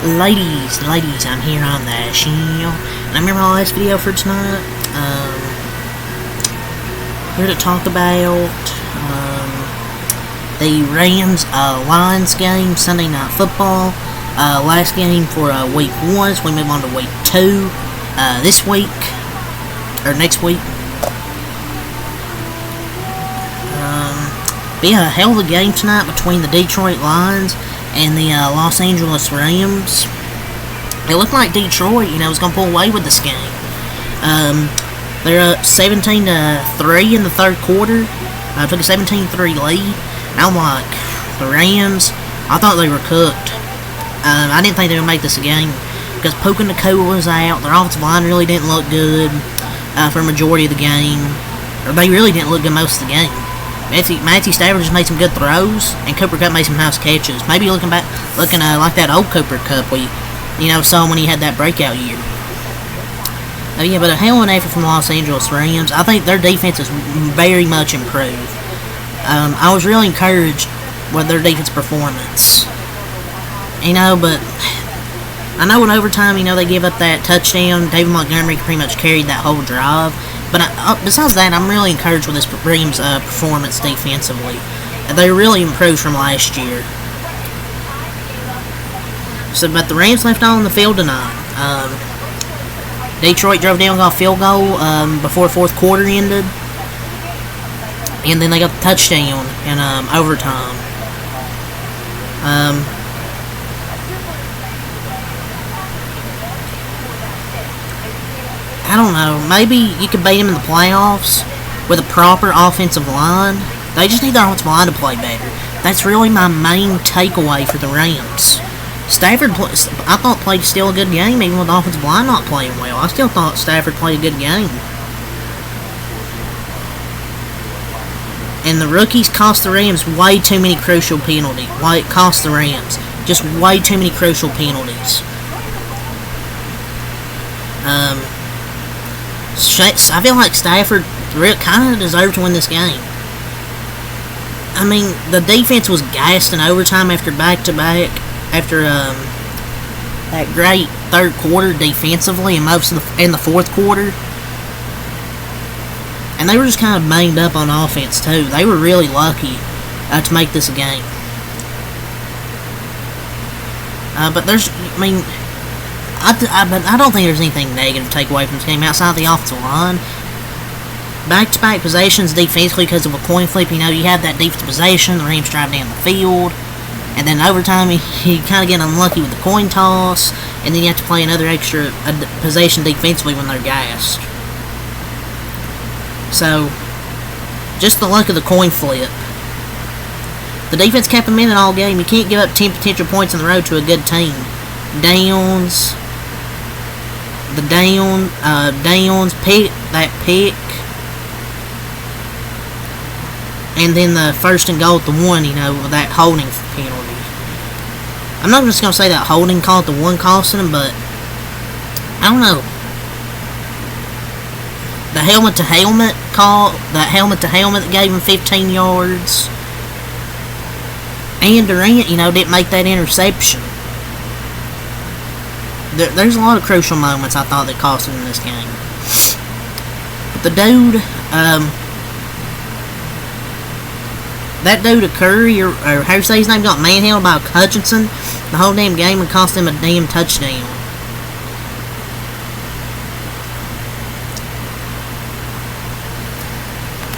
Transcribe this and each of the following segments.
Ladies, I'm here on the show. And I remember my last video for tonight. Here to talk about the Rams Lions game, Sunday Night Football. Last game for week 1, so we move on to week 2 this week, or next week. Be a hell of a game tonight between the Detroit Lions and the Los Angeles Rams. It looked like Detroit, was going to pull away with this game. They're up 17-3 in the third quarter. Took a 17-3 lead. And I'm like, the Rams, I thought they were cooked. I didn't think they would make this a game because Puka Nacua was out. Their offensive line really didn't look good for a majority of the game. Or they really didn't look good most of the game. Matthew Stafford just made some good throws, and Cooper Kupp made some nice catches. Maybe looking like that old Cooper Kupp we, saw when he had that breakout year. But a hell of an effort from the Los Angeles Rams. I think their defense is very much improved. I was really encouraged with their defense performance. But I know in overtime, they gave up that touchdown. David Montgomery pretty much carried that whole drive. But besides that, I'm really encouraged with this Rams performance defensively. They really improved from last year. But the Rams left all on the field tonight. Detroit drove down, got a field goal before the fourth quarter ended. And then they got the touchdown in overtime. I don't know, maybe you could beat them in the playoffs with a proper offensive line. They just need their offensive line to play better. That's really my main takeaway for the Rams. Stafford, I thought, played still a good game, even with the offensive line not playing well. I still thought Stafford played a good game. And the rookies cost the Rams way too many crucial penalties. Cost the Rams just way too many crucial penalties. I feel like Stafford kind of deserved to win this game. The defense was gassed in overtime after back-to-back, after that great third quarter defensively and most of in the fourth quarter. And they were just kind of banged up on offense too. They were really lucky to make this a game. But I don't think there's anything negative to take away from this game outside the offensive line. Back-to-back possessions defensively because of a coin flip. You have that defensive possession, the Rams drive down the field, and then overtime you kind of get unlucky with the coin toss, and then you have to play another extra possession defensively when they're gassed. So, just the luck of the coin flip. The defense kept them in it all game. You can't give up 10 potential points on the road to a good team. Downs, pick, and then the first and goal at the 1, with that holding penalty. I'm not just going to say that holding call at the 1 costing him, but I don't know. The helmet-to-helmet call, that helmet-to-helmet that gave him 15 yards. And Durant, didn't make that interception. There's a lot of crucial moments I thought that cost him in this game. But the dude, that dude Curry, or how you say his name, got manhandled by Hutchinson the whole damn game and cost him a damn touchdown.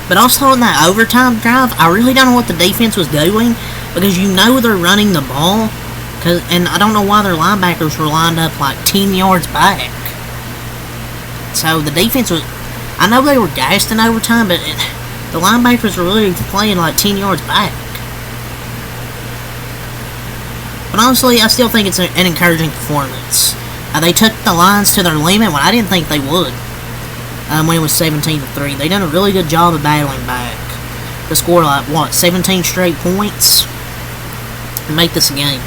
But also in that overtime drive, I really don't know what the defense was doing, because they're running the ball. And I don't know why their linebackers were lined up like 10 yards back. So the defense was... I know they were gassed in overtime, but the linebackers were really playing like 10 yards back. But honestly, I still think it's an encouraging performance. They took the Lions to their limit when I didn't think they would. When it was 17-3. They done a really good job of battling back. To score 17 straight points? And make this a game.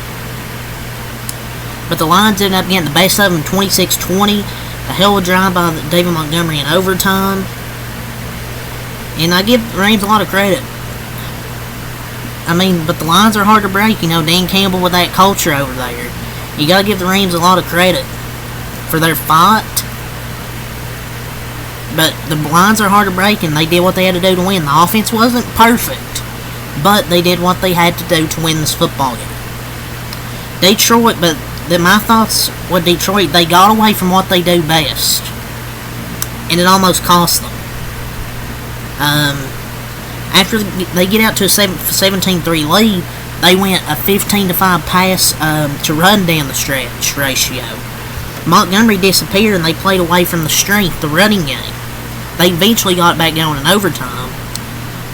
But the Lions ended up getting the best of them 26-20. A hell of a drive by David Montgomery in overtime. And I give the Rams a lot of credit. But the Lions are hard to break. Dan Campbell with that culture over there. You gotta give the Rams a lot of credit for their fight. But the lines are hard to break, and they did what they had to do to win. The offense wasn't perfect, but they did what they had to do to win this football game. Detroit, but my thoughts with Detroit, they got away from what they do best, and it almost cost them. After they get out to a 17-3 lead, they went a 15-5 pass to run down the stretch ratio. Montgomery disappeared, and they played away from the strength, the running game. They eventually got back going in overtime.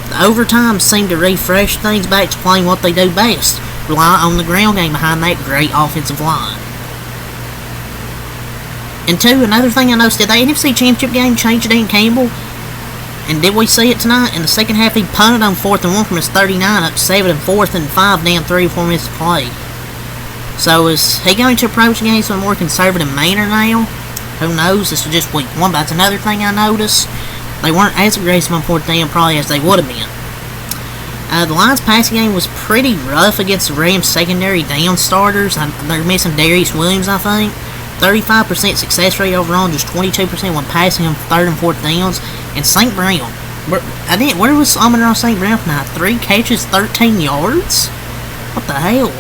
The overtime seemed to refresh things back to playing what they do best, rely on the ground game behind that great offensive line. And two, another thing I noticed, did the NFC Championship game change Dan Campbell? And did we see it tonight? In the second half, he punted on 4th and 1 from his 39, up 7 and 4th and 5, down 3 or 4 minutes to play. So is he going to approach the game in a more conservative manner now? Who knows? This is just week 1, but that's another thing I noticed. They weren't as aggressive on 4th down probably as they would have been. The Lions' passing game was pretty rough against the Rams' secondary down starters. They're missing Darius Williams, I think. 35% success rate overall, and just 22% when passing on 3rd and 4th downs. And St. Brown, where was Amon-Ra St. Brown tonight? 3 catches, 13 yards? What the hell?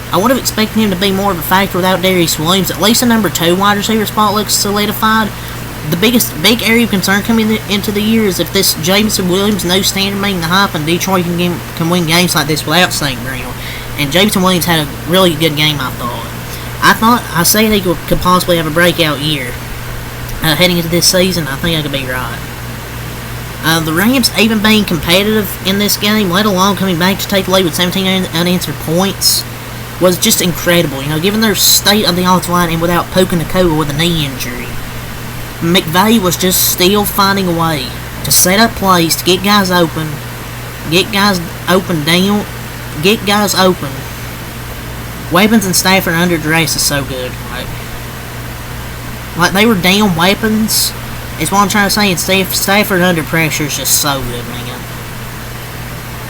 I would have expected him to be more of a factor without Darius Williams. At least the number 2 wide receiver spot looks solidified. The big area of concern coming into the year is if this Jameson Williams no standard making the hype, and Detroit can win games like this without St. Brown. And Jameson Williams had a really good game, I thought. I said he could possibly have a breakout year. Heading into this season, I think I could be right. The Rams even being competitive in this game, let alone coming back to take the lead with 17 unanswered points, was just incredible. Given their state of the offensive line and without Puka Nacua with a knee injury, McVay was just still finding a way to set up plays to get guys open down, get guys open. Weapons and Stafford under duress is so good. Like they were down weapons, is what I'm trying to say, and Stafford under pressure is just so good, man.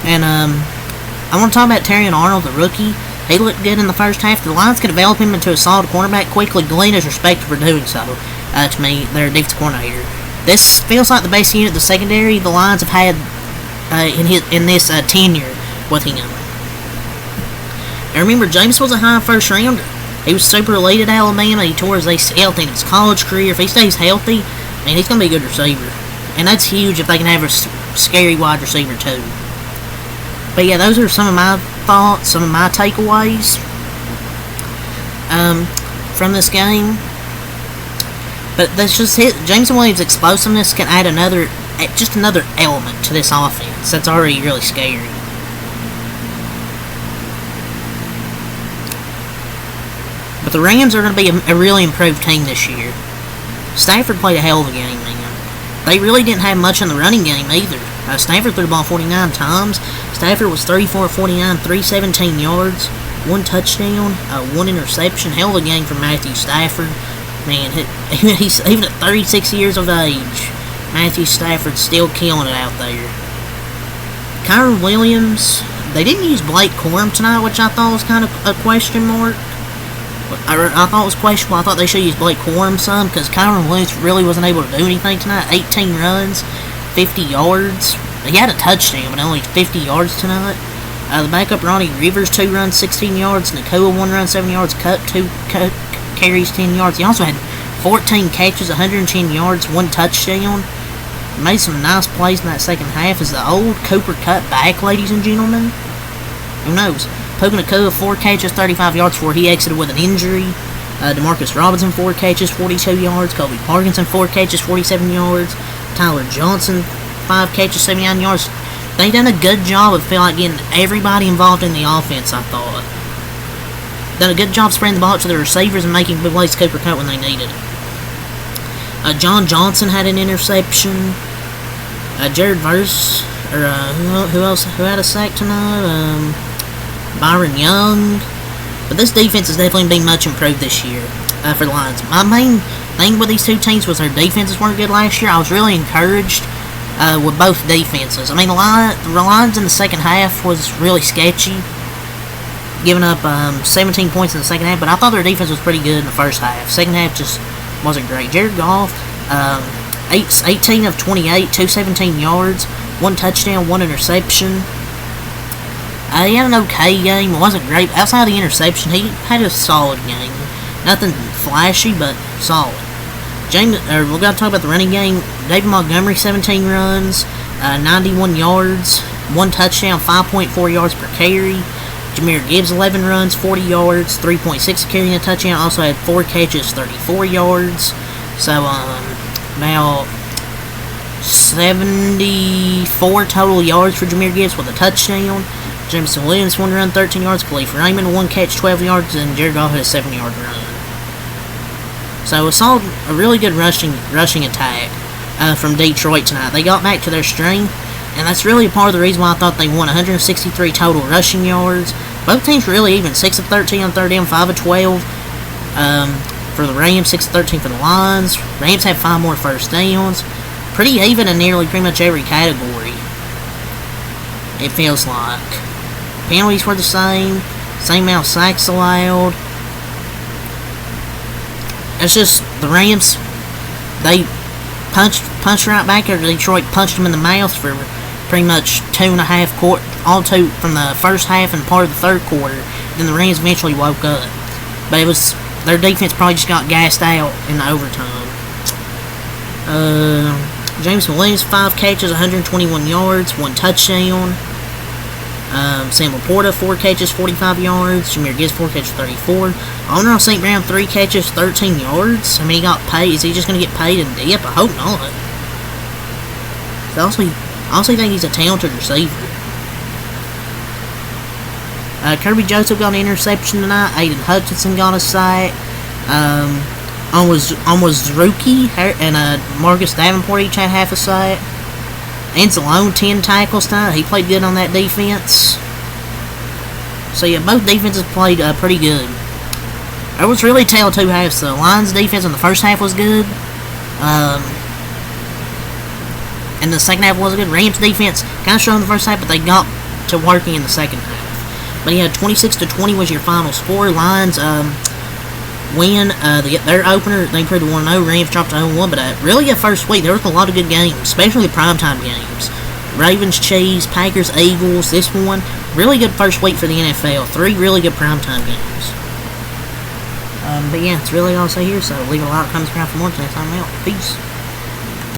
And, I want to talk about Terrion Arnold, the rookie. He looked good in the first half. The Lions could develop him into a solid cornerback quickly. Glenn is respected for doing so, to me, their defensive coordinator. This feels like the best unit, the secondary, the Lions have had in this tenure with him. And remember, James was a high first rounder. He was super elite at Alabama. He tore his ACL in his college career. If he stays healthy, man, he's going to be a good receiver. And that's huge if they can have a scary wide receiver, too. But yeah, those are some of my thoughts, some of my takeaways from this game. But that's just it. Jameson Williams' explosiveness can add another element to this offense that's already really scary. But the Rams are going to be a really improved team this year. Stafford played a hell of a game, man. They really didn't have much in the running game either. Stafford threw the ball 49 times. Stafford was 34-49, 317 yards, 1 touchdown, 1 interception. Hell of a game for Matthew Stafford. Man, he's even at 36 years of age. Matthew Stafford's still killing it out there. Kyren Williams, they didn't use Blake Corum tonight, which I thought was kind of a question mark. I thought it was questionable. I thought they should use Blake Corum some, because Kyren Williams really wasn't able to do anything tonight. 18 runs, 50 yards. He had a touchdown, but only 50 yards tonight. The backup, Ronnie Rivers, 2 runs, 16 yards. Nacua, 1 run, 7 yards. Cup, 2 carries, 10 yards. He also had 14 catches, 110 yards, 1 touchdown. Made some nice plays in that second half. Is the old Cooper Kupp back, ladies and gentlemen? Who knows? Puka Nacua, 4 catches, 35 yards before he exited with an injury. Demarcus Robinson, 4 catches, 42 yards. Colby Parkinson, 4 catches, 47 yards. Tyler Johnson, 5 catches, 79 yards. They done a good job of getting everybody involved in the offense, I thought. Done a good job spreading the ball to the receivers and making big plays to Cooper Kupp when they needed it. John Johnson had an interception. Jared Verse, who had a sack tonight? Byron Young. But this defense has definitely been much improved this year for the Lions. My main thing with these two teams was their defenses weren't good last year. I was really encouraged with both defenses. I mean, the Lions in the second half was really sketchy. giving up 17 points in the second half, but I thought their defense was pretty good in the first half. Second half just wasn't great. Jared Goff, 18 of 28, 217 yards, 1 touchdown, 1 interception. He had an okay game. It wasn't great. Outside of the interception, he had a solid game. Nothing flashy, but solid. We're going to talk about the running game. David Montgomery, 17 runs, 91 yards, 1 touchdown, 5.4 yards per carry. Jahmyr Gibbs, 11 runs, 40 yards, 3.6 carry and a touchdown. Also had 4 catches, 34 yards. So, about 74 total yards for Jahmyr Gibbs with a touchdown. Jameson Williams, 1 run, 13 yards. Khalif Raymond, 1 catch, 12 yards. And Jared Goff had a 7-yard run. So a really good rushing attack from Detroit tonight. They got back to their strength, and that's really part of the reason why I thought they won. 163 total rushing yards. Both teams really even. 6 of 13 on third down, 5 of 12 for the Rams, 6 of 13 for the Lions. Rams had 5 more first downs. Pretty even in nearly pretty much every category, it feels like. Penalties were the same amount of sacks allowed. It's just the Rams, they punched right back there. Detroit punched them in the mouth for pretty much 2.5 quarters, all 2 from the first half and part of the third quarter. Then the Rams eventually woke up, but it was their defense probably just got gassed out in the overtime. Jameson Williams, 5 catches, 121 yards, 1 touchdown. Sam Laporta, 4 catches, 45 yards. Jahmyr Gibbs, 4 catches, 34. Amon-Ra St. Brown, 3 catches, 13 yards. I mean, he got paid. Is he just going to get paid in dip? I hope not. I also think he's a talented receiver. Kirby Joseph got an interception tonight. Aiden Hutchinson got a sack. Onwuzurike and Marcus Davenport each had half a sack. Anzalone, 10 tackles tonight. He played good on that defense. So yeah, both defenses played pretty good. It was really tail 2 halves. The Lions defense in the first half was good. And the second half wasn't good. Rams defense kind of strong in the first half, but they got to working in the second half. But yeah, 26-20 was your final score. Lions win their opener. They improved to 1-0. Rams dropped to 0-1. But really, at first week, there was a lot of good games, especially the primetime games. Ravens, Chiefs, Packers, Eagles. This one, really good first week for the NFL. 3 really good primetime games. But yeah, that's really all I'll say here. So leave a like, comment, subscribe for more. Next time I'm out. Peace.